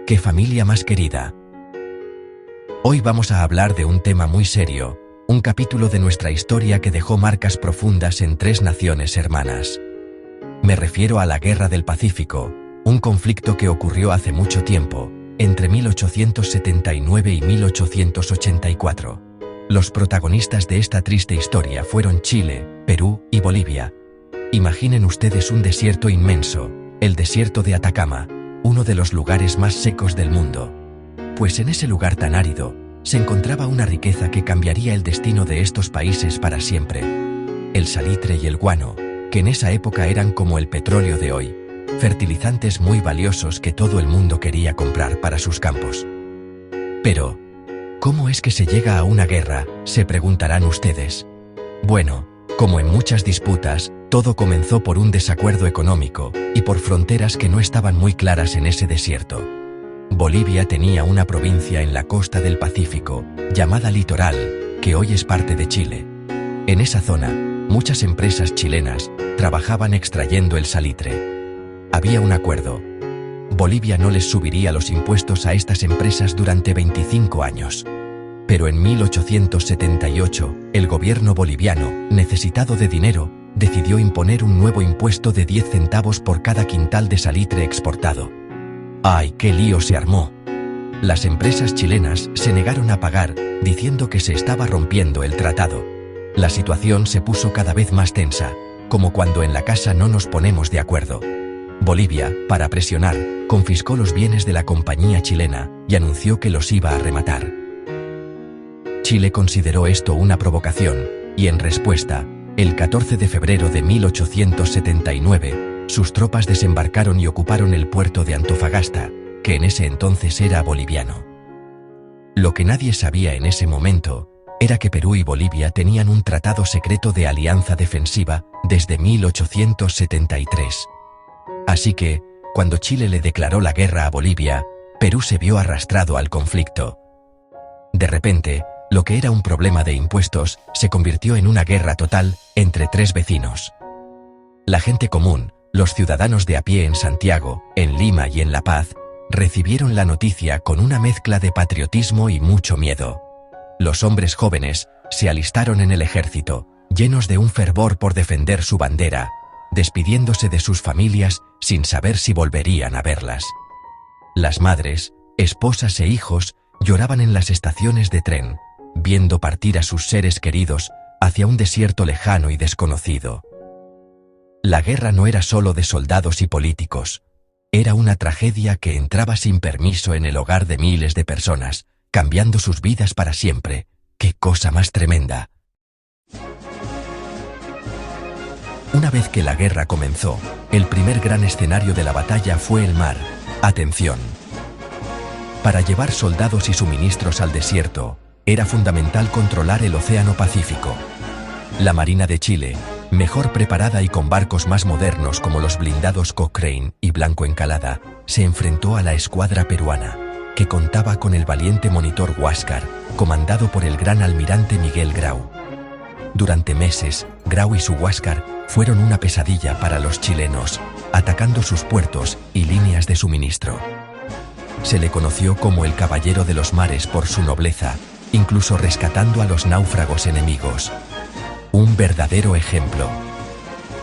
¡Qué familia más querida! Hoy vamos a hablar de un tema muy serio, un capítulo de nuestra historia que dejó marcas profundas en tres naciones hermanas. Me refiero a la Guerra del Pacífico, un conflicto que ocurrió hace mucho tiempo, entre 1879 y 1884. Los protagonistas de esta triste historia fueron Chile, Perú y Bolivia. Imaginen ustedes un desierto inmenso, el desierto de Atacama, uno de los lugares más secos del mundo. Pues en ese lugar tan árido, se encontraba una riqueza que cambiaría el destino de estos países para siempre. El salitre y el guano, que en esa época eran como el petróleo de hoy, fertilizantes muy valiosos que todo el mundo quería comprar para sus campos. Pero, ¿cómo es que se llega a una guerra?, se preguntarán ustedes. Bueno, como en muchas disputas, todo comenzó por un desacuerdo económico y por fronteras que no estaban muy claras en ese desierto. Bolivia tenía una provincia en la costa del Pacífico, llamada Litoral, que hoy es parte de Chile. En esa zona, muchas empresas chilenas trabajaban extrayendo el salitre. Había un acuerdo. Bolivia no les subiría los impuestos a estas empresas durante 25 años. Pero en 1878, el gobierno boliviano, necesitado de dinero, decidió imponer un nuevo impuesto de 10 centavos por cada quintal de salitre exportado. ¡Ay, qué lío se armó! Las empresas chilenas se negaron a pagar, diciendo que se estaba rompiendo el tratado. La situación se puso cada vez más tensa, como cuando en la casa no nos ponemos de acuerdo. Bolivia, para presionar, confiscó los bienes de la compañía chilena y anunció que los iba a rematar. Chile consideró esto una provocación, y en respuesta, el 14 de febrero de 1879, sus tropas desembarcaron y ocuparon el puerto de Antofagasta, que en ese entonces era boliviano. Lo que nadie sabía en ese momento era que Perú y Bolivia tenían un tratado secreto de alianza defensiva desde 1873. Así que, cuando Chile le declaró la guerra a Bolivia, Perú se vio arrastrado al conflicto. De repente, lo que era un problema de impuestos se convirtió en una guerra total entre tres vecinos. La gente común, los ciudadanos de a pie en Santiago, en Lima y en La Paz, recibieron la noticia con una mezcla de patriotismo y mucho miedo. Los hombres jóvenes se alistaron en el ejército, llenos de un fervor por defender su bandera, despidiéndose de sus familias sin saber si volverían a verlas. Las madres, esposas e hijos lloraban en las estaciones de tren, viendo partir a sus seres queridos hacia un desierto lejano y desconocido. La guerra no era solo de soldados y políticos. Era una tragedia que entraba sin permiso en el hogar de miles de personas, cambiando sus vidas para siempre. ¡Qué cosa más tremenda! Una vez que la guerra comenzó, el primer gran escenario de la batalla fue el mar. ¡Atención! Para llevar soldados y suministros al desierto, era fundamental controlar el Océano Pacífico. La Marina de Chile, mejor preparada y con barcos más modernos como los blindados Cochrane y Blanco Encalada, se enfrentó a la escuadra peruana, que contaba con el valiente monitor Huáscar, comandado por el gran almirante Miguel Grau. Durante meses, Grau y su Huáscar fueron una pesadilla para los chilenos, atacando sus puertos y líneas de suministro. Se le conoció como el Caballero de los Mares por su nobleza, incluso rescatando a los náufragos enemigos. Un verdadero ejemplo.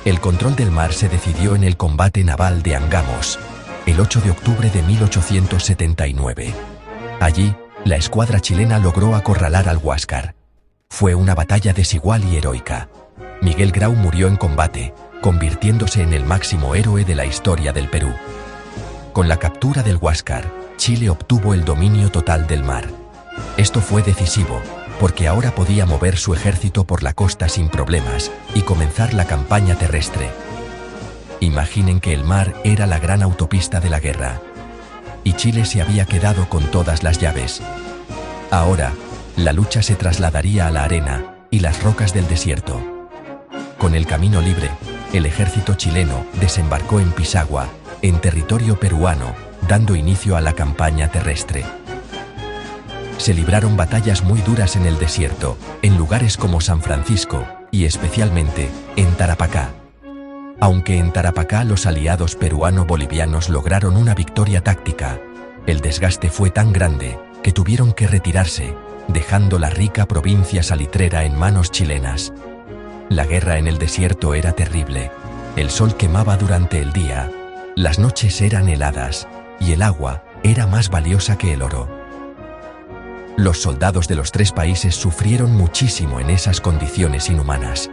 El control del mar se decidió en el combate naval de Angamos, el 8 de octubre de 1879. Allí, la escuadra chilena logró acorralar al Huáscar. Fue una batalla desigual y heroica. Miguel Grau murió en combate, convirtiéndose en el máximo héroe de la historia del Perú. Con la captura del Huáscar, Chile obtuvo el dominio total del mar. Esto fue decisivo, porque ahora podía mover su ejército por la costa sin problemas y comenzar la campaña terrestre. Imaginen que el mar era la gran autopista de la guerra. Y Chile se había quedado con todas las llaves. Ahora, la lucha se trasladaría a la arena y las rocas del desierto. Con el camino libre, el ejército chileno desembarcó en Pisagua, en territorio peruano, dando inicio a la campaña terrestre. Se libraron batallas muy duras en el desierto, en lugares como San Francisco, y especialmente en Tarapacá. Aunque en Tarapacá los aliados peruano-bolivianos lograron una victoria táctica, El desgaste fue tan grande que tuvieron que retirarse, dejando la rica provincia salitrera en manos chilenas. La guerra en el desierto era terrible. El sol quemaba durante el día, las noches eran heladas y el agua era más valiosa que el oro. Los soldados de los tres países sufrieron muchísimo en esas condiciones inhumanas.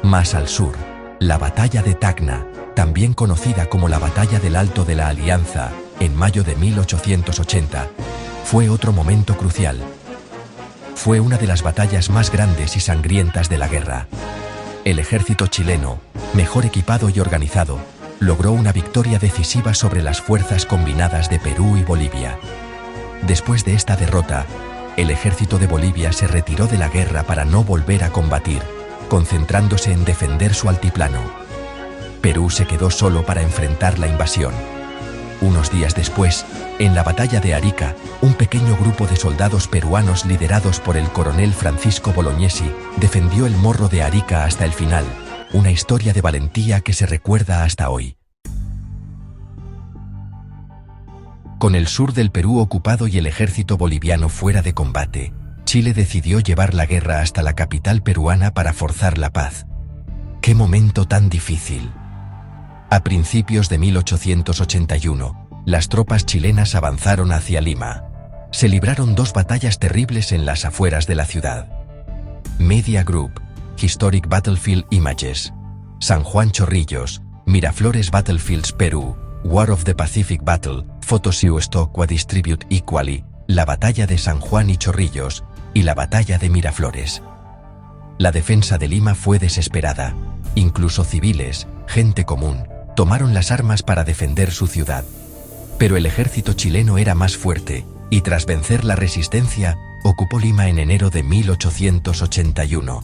Más al sur, la batalla de Tacna, también conocida como la Batalla del Alto de la Alianza, en mayo de 1880, fue otro momento crucial. Fue una de las batallas más grandes y sangrientas de la guerra. El ejército chileno, mejor equipado y organizado, logró una victoria decisiva sobre las fuerzas combinadas de Perú y Bolivia. Después de esta derrota, el ejército de Bolivia se retiró de la guerra para no volver a combatir, concentrándose en defender su altiplano. Perú se quedó solo para enfrentar la invasión. Unos días después, en la batalla de Arica, un pequeño grupo de soldados peruanos liderados por el coronel Francisco Bolognesi defendió el Morro de Arica hasta el final, una historia de valentía que se recuerda hasta hoy. Con el sur del Perú ocupado y el ejército boliviano fuera de combate, Chile decidió llevar la guerra hasta la capital peruana para forzar la paz. ¡Qué momento tan difícil! A principios de 1881, las tropas chilenas avanzaron hacia Lima. Se libraron dos batallas terribles en las afueras de la ciudad. Media Group, Historic Battlefield Images. San Juan Chorrillos, Miraflores Battlefields Perú, War of the Pacific Battle, Photos You Stock Distribute Equally, la batalla de San Juan y Chorrillos, y la batalla de Miraflores. La defensa de Lima fue desesperada. Incluso civiles, gente común, tomaron las armas para defender su ciudad. Pero el ejército chileno era más fuerte, y tras vencer la resistencia, ocupó Lima en enero de 1881.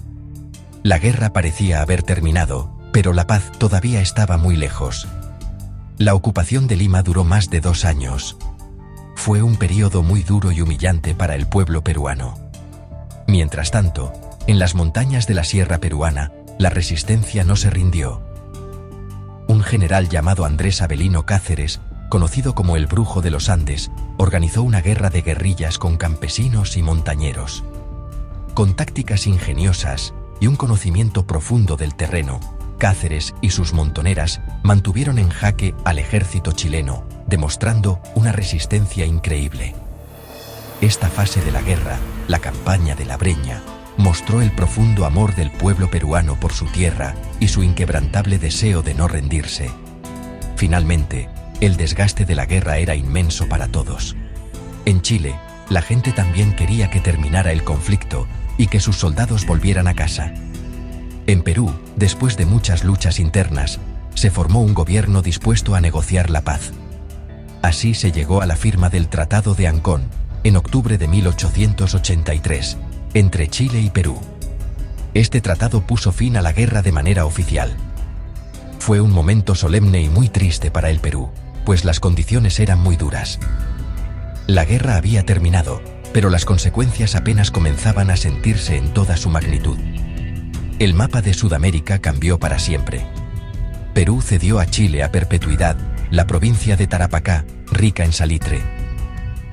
La guerra parecía haber terminado, pero la paz todavía estaba muy lejos. La ocupación de Lima duró más de 2 años. Fue un periodo muy duro y humillante para el pueblo peruano. Mientras tanto, en las montañas de la Sierra Peruana, la resistencia no se rindió. Un general llamado Andrés Avelino Cáceres, conocido como el Brujo de los Andes, organizó una guerra de guerrillas con campesinos y montañeros. Con tácticas ingeniosas y un conocimiento profundo del terreno, Cáceres y sus montoneras mantuvieron en jaque al ejército chileno, demostrando una resistencia increíble. Esta fase de la guerra, la campaña de la Breña, mostró el profundo amor del pueblo peruano por su tierra y su inquebrantable deseo de no rendirse. Finalmente, el desgaste de la guerra era inmenso para todos. En Chile, la gente también quería que terminara el conflicto y que sus soldados volvieran a casa. En Perú, después de muchas luchas internas, se formó un gobierno dispuesto a negociar la paz. Así se llegó a la firma del Tratado de Ancón, en octubre de 1883, entre Chile y Perú. Este tratado puso fin a la guerra de manera oficial. Fue un momento solemne y muy triste para el Perú, pues las condiciones eran muy duras. La guerra había terminado, pero las consecuencias apenas comenzaban a sentirse en toda su magnitud. El mapa de Sudamérica cambió para siempre. Perú cedió a Chile a perpetuidad la provincia de Tarapacá, rica en salitre.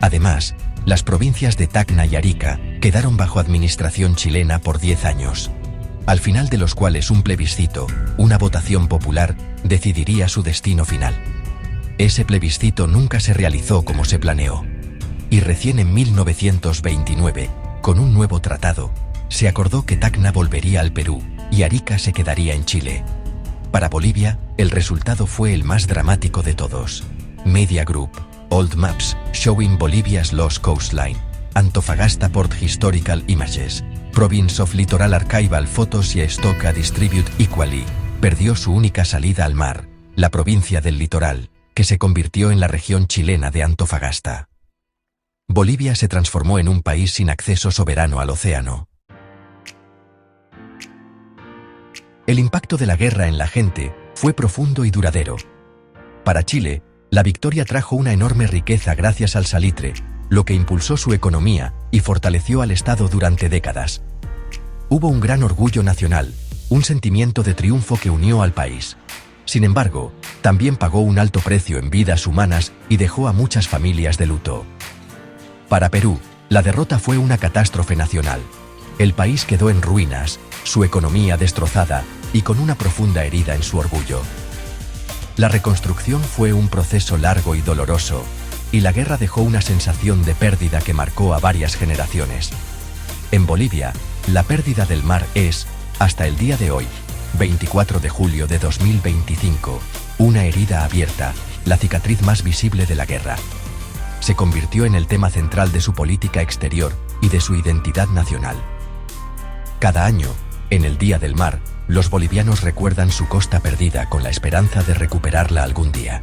Además, las provincias de Tacna y Arica quedaron bajo administración chilena por 10 años, al final de los cuales un plebiscito, una votación popular, decidiría su destino final. Ese plebiscito nunca se realizó como se planeó. Y recién en 1929, con un nuevo tratado, se acordó que Tacna volvería al Perú y Arica se quedaría en Chile. Para Bolivia, el resultado fue el más dramático de todos. Media Group, Old Maps, Showing Bolivia's Lost Coastline, Antofagasta Port Historical Images, Province of Littoral Archival Photos y Stock Distribute Equally, perdió su única salida al mar, la provincia del litoral, que se convirtió en la región chilena de Antofagasta. Bolivia se transformó en un país sin acceso soberano al océano. El impacto de la guerra en la gente fue profundo y duradero. Para Chile, la victoria trajo una enorme riqueza gracias al salitre, lo que impulsó su economía y fortaleció al Estado durante décadas. Hubo un gran orgullo nacional, un sentimiento de triunfo que unió al país. Sin embargo, también pagó un alto precio en vidas humanas y dejó a muchas familias de luto. Para Perú, la derrota fue una catástrofe nacional. El país quedó en ruinas, su economía destrozada y con una profunda herida en su orgullo. La reconstrucción fue un proceso largo y doloroso, y la guerra dejó una sensación de pérdida que marcó a varias generaciones. En Bolivia, la pérdida del mar es, hasta el día de hoy, 24 de julio de 2025, una herida abierta, la cicatriz más visible de la guerra. Se convirtió en el tema central de su política exterior y de su identidad nacional. Cada año, en el Día del Mar, los bolivianos recuerdan su costa perdida con la esperanza de recuperarla algún día.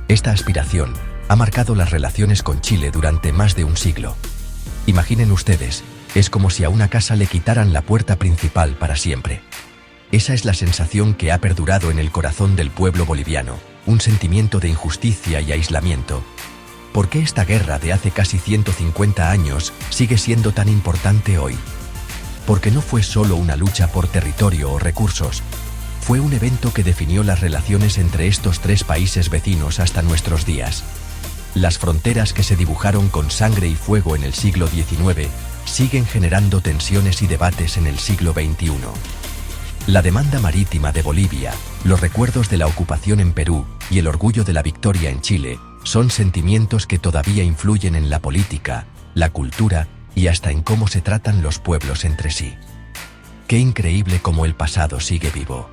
Esta aspiración ha marcado las relaciones con Chile durante más de un siglo. Imaginen ustedes, es como si a una casa le quitaran la puerta principal para siempre. Esa es la sensación que ha perdurado en el corazón del pueblo boliviano, un sentimiento de injusticia y aislamiento. ¿Por qué esta guerra de hace casi 150 años sigue siendo tan importante hoy? Porque no fue solo una lucha por territorio o recursos. Fue un evento que definió las relaciones entre estos tres países vecinos hasta nuestros días. Las fronteras que se dibujaron con sangre y fuego en el siglo XIX siguen generando tensiones y debates en el siglo XXI. La demanda marítima de Bolivia, los recuerdos de la ocupación en Perú y el orgullo de la victoria en Chile son sentimientos que todavía influyen en la política, la cultura y hasta en cómo se tratan los pueblos entre sí. Qué increíble cómo el pasado sigue vivo.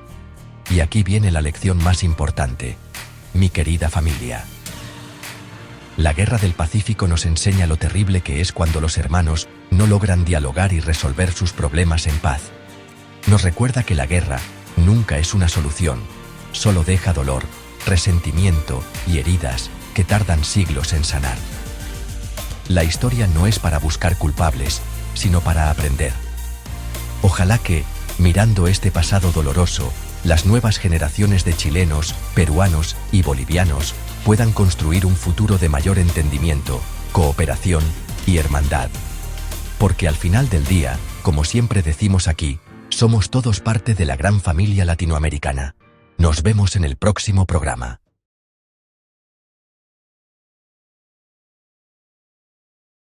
Y aquí viene la lección más importante, mi querida familia. La Guerra del Pacífico nos enseña lo terrible que es cuando los hermanos no logran dialogar y resolver sus problemas en paz. Nos recuerda que la guerra nunca es una solución, solo deja dolor, resentimiento y heridas que tardan siglos en sanar. La historia no es para buscar culpables, sino para aprender. Ojalá que, mirando este pasado doloroso, las nuevas generaciones de chilenos, peruanos y bolivianos puedan construir un futuro de mayor entendimiento, cooperación y hermandad. Porque al final del día, como siempre decimos aquí, somos todos parte de la gran familia latinoamericana. Nos vemos en el próximo programa.